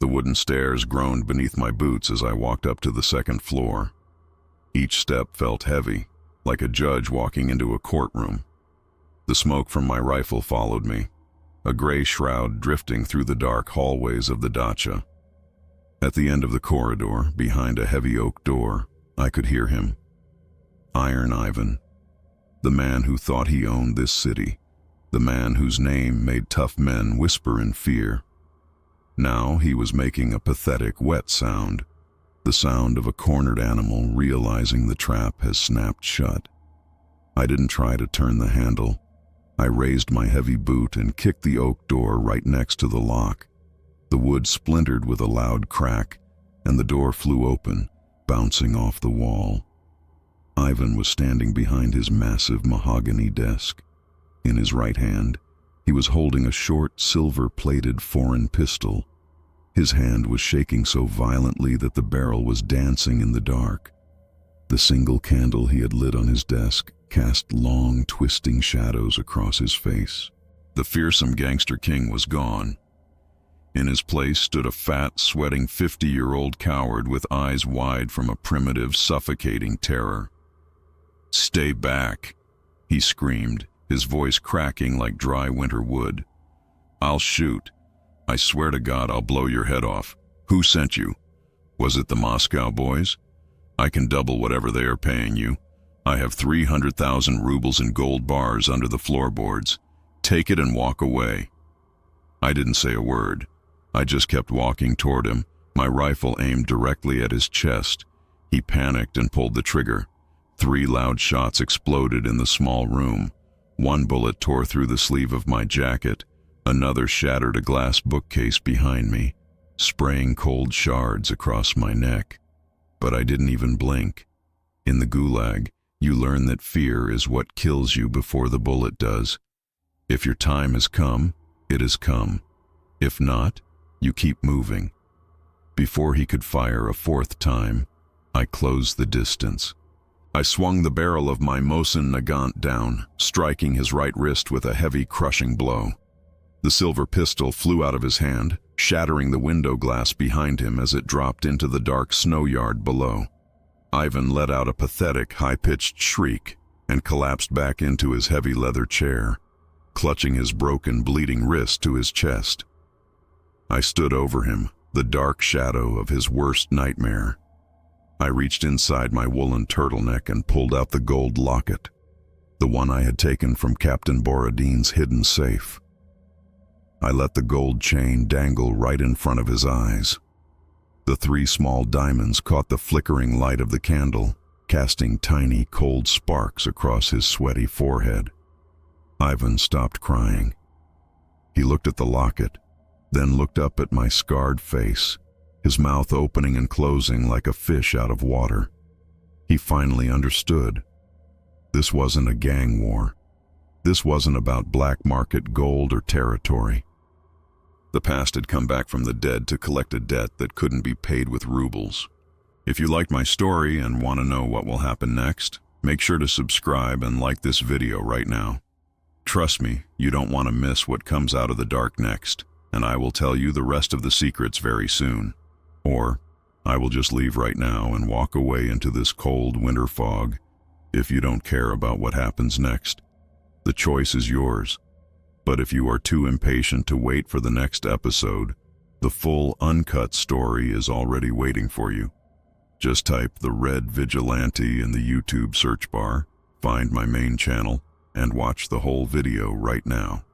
The wooden stairs groaned beneath my boots as I walked up to the second floor. Each step felt heavy, like a judge walking into a courtroom. The smoke from my rifle followed me, a gray shroud drifting through the dark hallways of the dacha. At the end of the corridor, behind a heavy oak door, I could hear him. Iron Ivan, the man who thought he owned this city, the man whose name made tough men whisper in fear. Now he was making a pathetic wet sound, the sound of a cornered animal realizing the trap has snapped shut. I didn't try to turn the handle. I raised my heavy boot and kicked the oak door right next to the lock. The wood splintered with a loud crack, and the door flew open, bouncing off the wall. Ivan was standing behind his massive mahogany desk. In his right hand, he was holding a short, silver-plated foreign pistol. His hand was shaking so violently that the barrel was dancing in the dark. The single candle he had lit on his desk cast long, twisting shadows across his face. The fearsome gangster king was gone. In his place stood a fat, sweating 50-year-old coward with eyes wide from a primitive, suffocating terror. "Stay back," he screamed, his voice cracking like dry winter wood. "I'll shoot. I swear to God I'll blow your head off. Who sent you? Was it the Moscow boys? I can double whatever they are paying you. I have 300,000 rubles in gold bars under the floorboards. Take it and walk away." I didn't say a word. I just kept walking toward him, my rifle aimed directly at his chest. He panicked and pulled the trigger. 3 loud shots exploded in the small room. One bullet tore through the sleeve of my jacket. Another shattered a glass bookcase behind me, spraying cold shards across my neck. But I didn't even blink. In the Gulag, you learn that fear is what kills you before the bullet does. If your time has come, it has come. If not, you keep moving. Before he could fire a 4th time, I closed the distance. I swung the barrel of my Mosin Nagant down, striking his right wrist with a heavy, crushing blow. The silver pistol flew out of his hand, shattering the window glass behind him as it dropped into the dark snow yard below. Ivan let out a pathetic, high-pitched shriek and collapsed back into his heavy leather chair, clutching his broken, bleeding wrist to his chest. I stood over him, the dark shadow of his worst nightmare. I reached inside my woolen turtleneck and pulled out the gold locket, the one I had taken from Captain Borodin's hidden safe. I let the gold chain dangle right in front of his eyes. The 3 small diamonds caught the flickering light of the candle, casting tiny, cold sparks across his sweaty forehead. Ivan stopped crying. He looked at the locket, then looked up at my scarred face, his mouth opening and closing like a fish out of water. He finally understood. This wasn't a gang war. This wasn't about black market gold or territory. The past had come back from the dead to collect a debt that couldn't be paid with rubles. If you liked my story and want to know what will happen next, make sure to subscribe and like this video right now. Trust me, you don't want to miss what comes out of the dark next, and I will tell you the rest of the secrets very soon. Or, I will just leave right now and walk away into this cold winter fog if you don't care about what happens next. The choice is yours. But if you are too impatient to wait for the next episode, the full uncut story is already waiting for you. Just type the Red Vigilante in the YouTube search bar, find my main channel, and watch the whole video right now.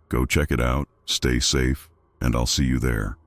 Go check it out, stay safe, and I'll see you there.